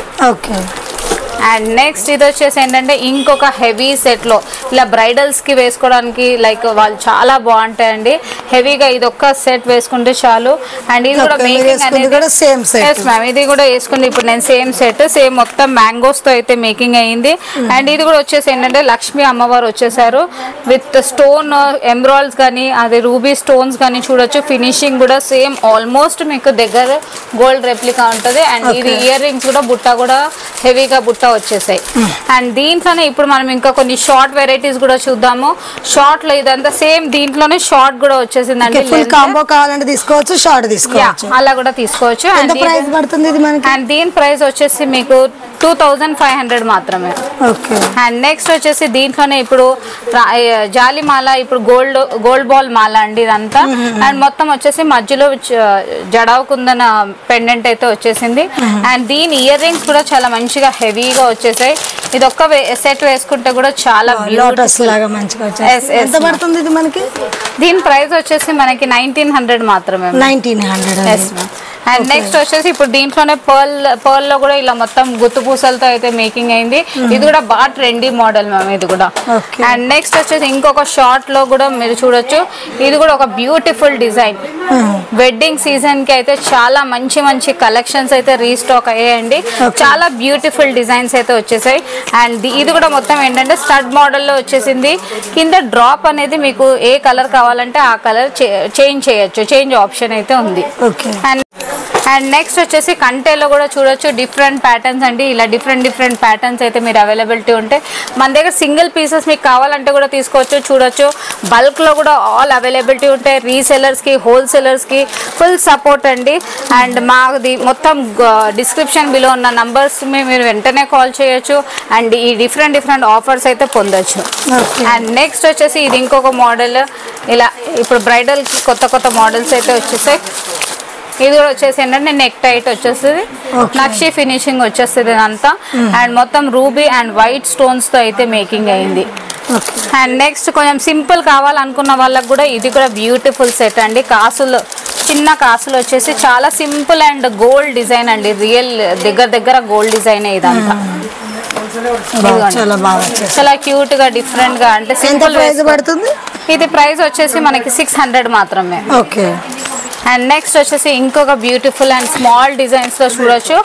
అండ్ నెక్స్ట్ ఇది వచ్చేసి ఏంటంటే ఇంకొక హెవీ సెట్ లో ఇలా బ్రైడల్స్ కి వేసుకోవడానికి లైక్ వాళ్ళు చాలా బాగుంటాయండి. హెవీగా ఇది ఒక్క సెట్ వేసుకుంటే చాలు. అండ్ ఇది కూడా మేకింగ్ అనేది సేమ్ సెట్. ఎస్ మ్యామ్, ఇది కూడా వేసుకుంది. ఇప్పుడు నేను సేమ్ సెట్ సేమ్ మొత్తం మ్యాంగోస్ తో అయితే మేకింగ్ అయ్యింది. అండ్ ఇది కూడా వచ్చేసి ఏంటంటే లక్ష్మీ అమ్మవారు వచ్చేసారు విత్ స్టోన్ ఎమరాల్డ్స్ కానీ అది రూబీ స్టోన్స్ కానీ చూడొచ్చు. ఫినిషింగ్ కూడా సేమ్ ఆల్మోస్ట్ మీకు దగ్గర గోల్డ్ రెప్లికా ఉంటుంది. అండ్ ఇది ఇయర్ రింగ్స్ కూడా బుట్ట కూడా హెవీగా బుట్ట వచ్చేసాయి. అండ్ దీంట్లోనే ఇప్పుడు మనం ఇంకా కొన్ని షార్ట్ వెరైటీస్ కూడా చూద్దాము. షార్ట్ లో ఇదంతా సేమ్ దీంట్లోనే షార్ట్ కూడా వచ్చేసిందండి. కాంబో కావాలంటే తీసుకోవచ్చు, షార్ట్ తీసుకోవచ్చు, అలా కూడా తీసుకోవచ్చు. ప్రైస్ పడుతుంది ఇది మనకి. అండ్ దీని ప్రైస్ వచ్చేసి మీకు 2500 మాత్రమే. అండ్ నెక్స్ట్ వచ్చేసి దీంట్లోనే ఇప్పుడు జాలి మాల, ఇప్పుడు గోల్డ్ బాల్ మాల అండి ఇదంతా. అండ్ మొత్తం వచ్చేసి మధ్యలో జడావు కుందన పెండెంట్ అయితే వచ్చేసింది. అండ్ దీని ఇయర్ రింగ్స్ కూడా చాలా మంచిగా హెవీగా వచ్చేసాయి. ఇది ఒక్క సెట్ వేసుకుంటే కూడా చాలా ఎంత పడుతుంది ఇది మనకి? దీని ప్రైస్ వచ్చేసి మనకి 1900 మాత్రమే. 1900. అండ్ నెక్స్ట్ వచ్చేసి ఇప్పుడు దీంట్లోనే పర్ల్ లో కూడా ఇలా మొత్తం గుత్తు పూసలతో అయితే మేకింగ్ అయింది. ఇది కూడా బాగా ట్రెండీ మోడల్ మ్యామ్ ఇది కూడా. అండ్ నెక్స్ట్ వచ్చేసి ఇంకొక షార్ట్ లో కూడా మీరు చూడొచ్చు. ఇది కూడా ఒక బ్యూటిఫుల్ డిజైన్. వెడ్డింగ్ సీజన్ కి అయితే చాలా మంచి మంచి కలెక్షన్స్ అయితే రీస్టాక్ అయ్యాయండి. చాలా బ్యూటిఫుల్ డిజైన్స్ అయితే వచ్చేసాయి. అండ్ ఇది కూడా మొత్తం ఏంటంటే స్టడ్ మోడల్ లో వచ్చేసింది. కింద డ్రాప్ అనేది మీకు ఏ కలర్ కావాలంటే ఆ కలర్ చేంజ్ చేయొచ్చు, చేంజ్ ఆప్షన్ అయితే ఉంది. అండ్ నెక్స్ట్ వచ్చేసి కంటేలో కూడా చూడొచ్చు డిఫరెంట్ ప్యాటర్న్స్ అండి. ఇలా డిఫరెంట్ ప్యాటర్న్స్ అయితే మీరు అవైలబిలిటీ ఉంటాయి మన దగ్గర. సింగిల్ పీసెస్ మీకు కావాలంటే కూడా తీసుకోవచ్చు. చూడొచ్చు బల్క్ లో కూడా ఆల్ అవైలబిలిటీ ఉంటాయి. రీసెలర్స్ కి హోల్సేలర్స్ కి ఫుల్ సపోర్ట్ అండి. అండ్ మాది మొత్తం డిస్క్రిప్షన్ బిలో ఉన్న నంబర్స్ మీరు వెంటనే కాల్ చేయొచ్చు. అండ్ ఈ డిఫరెంట్ ఆఫర్స్ అయితే పొందొచ్చు. అండ్ నెక్స్ట్ వచ్చేసి ఇది ఇంకొక మోడల్. ఇలా ఇప్పుడు బ్రైడల్ కి కొత్త మోడల్స్ అయితే వచ్చేసాయి. ఇది కూడా వచ్చేసి ఏంటంటే నెక్ టైట్ వచ్చేస్తుంది, నక్షి ఫినిషింగ్ వచ్చేస్తుంది ఇదంతా. అండ్ మొత్తం రూబీ అండ్ వైట్ స్టోన్స్ తో అయితే మేకింగ్ అయింది. అండ్ నెక్స్ట్ కొంచెం సింపుల్ కావాలనుకున్న వాళ్ళకి కూడా ఇది కూడా బ్యూటిఫుల్ సెట్ అండి. కాసులు చిన్న కాసులు వచ్చేసి చాలా సింపుల్ అండ్ గోల్డ్ డిజైన్ అండి. రియల్ దగ్గర గోల్డ్ డిజైన్ ఇదంతా. చాలా క్యూట్ గా డిఫరెంట్ గా అంటే సింపుల్ పడుతుంది. ఇది ప్రైస్ వచ్చేసి మనకి 600 మాత్రమే. అండ్ నెక్స్ట్ వచ్చేసి ఇంకొక బ్యూటిఫుల్ అండ్ స్మాల్ డిజైన్స్ లో చూడొచ్చు.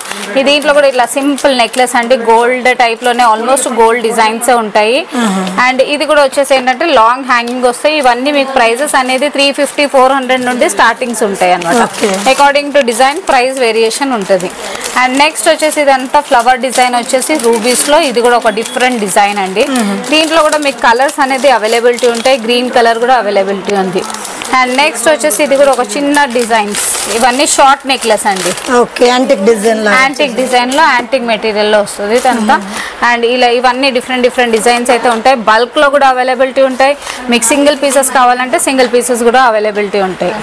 దీంట్లో కూడా ఇట్లా సింపుల్ నెక్లెస్ అండి. గోల్డ్ టైప్ లోనే ఆల్మోస్ట్ గోల్డ్ డిజైన్స్ ఉంటాయి. అండ్ ఇది కూడా వచ్చేసి ఏంటంటే లాంగ్ హ్యాంగింగ్ వస్తాయి. ఇవన్నీ మీకు ప్రైజెస్ అనేది 350-400 నుండి స్టార్టింగ్స్ ఉంటాయి అనమాట. According to design price variation ఉంటుంది. అండ్ నెక్స్ట్ వచ్చేసి ఇదంతా ఫ్లవర్ డిజైన్ వచ్చేసి రూబీస్ లో. ఇది కూడా ఒక డిఫరెంట్ డిజైన్ అండి. దీంట్లో కూడా మీకు కలర్స్ అనేది అవైలబిలిటీ ఉంటాయి. గ్రీన్ కలర్ కూడా అవైలబిలిటీ ఉంది. అండ్ నెక్స్ట్ వచ్చేసి ఇది కూడా ఒక చిన్న డిజైన్స్. ఇవన్నీ షార్ట్ నెక్లెస్ అండి. యాంటిక్ డిజైన్ లో యాంటిక్ మెటీరియల్ లో వస్తుంది ఇదంతా. అండ్ ఇలా ఇవన్నీ డిఫరెంట్ డిజైన్స్ అయితే ఉంటాయి. బల్క్ లో కూడా అవైలబిలిటీ ఉంటాయి. మీకు సింగిల్ పీసెస్ కావాలంటే సింగిల్ పీసెస్ కూడా అవైలబిలిటీ ఉంటాయి.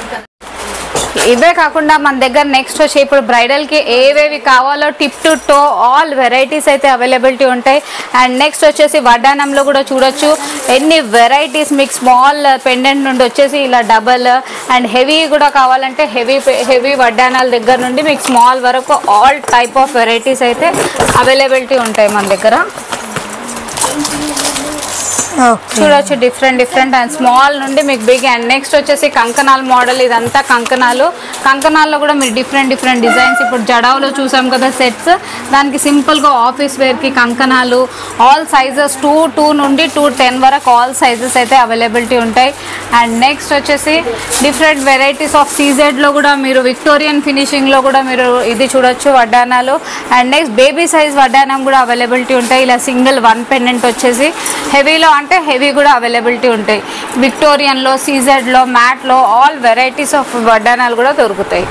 ఇవే కాకుండా మన దగ్గర నెక్స్ట్ వచ్చి ఇప్పుడు బ్రైడల్ కి ఏవేవి కావాలో tip to toe all varieties అయితే అవైలబిలిటీ ఉంటాయి. అండ్ నెక్స్ట్ వచ్చేసి వడ్డానంలో కూడా చూడొచ్చు ఎన్ని వెరైటీస్. మీకు స్మాల్ పెండెంట్ నుండి వచ్చేసి ఇలా డబల్ అండ్ హెవీ కూడా కావాలంటే హెవీ వడ్డానాల దగ్గర నుండి మీకు స్మాల్ వరకు ఆల్ టైప్ ఆఫ్ వెరైటీస్ అయితే అవైలబిలిటీ ఉంటాయి మన దగ్గర. చూడొచ్చు డిఫరెంట్ అండ్ స్మాల్ నుండి మీకు బిగ్. అండ్ నెక్స్ట్ వచ్చేసి కంకణాల్ మోడల్. ఇదంతా కంకణాల్లో కూడా మీరు డిఫరెంట్ డిజైన్స్. ఇప్పుడు జడావులో చూసాం కదా సెట్స్, దానికి సింపుల్ గా ఆఫీస్ వేర్ కి కంకణాలు ఆల్ సైజెస్ 2 నుండి 210 వరకు ఆల్ సైజెస్ అయితే అవైలబిలిటీ ఉంటాయి. అండ్ నెక్స్ట్ వచ్చేసి డిఫరెంట్ వెరైటీస్ ఆఫ్ సీజెడ్ లో కూడా మీరు విక్టోరియన్ ఫినిషింగ్ లో కూడా మీరు ఇది చూడొచ్చు వడ్డానాలు. అండ్ నెక్స్ట్ బేబీ సైజ్ వడ్డానం కూడా అవైలబిలిటీ ఉంటాయి. ఇలా సింగిల్ 1 పెండెంట్ వచ్చేసి హెవీలో అంటే హెవీ కూడా అవైలబిలిటీ ఉంటాయి. విక్టోరియన్ లో, సీజెడ్ లో, మ్యాట్ లో ఆల్ వెరైటీస్ ఆఫ్ వడ్డానాలు కూడా దొరుకుతాయి.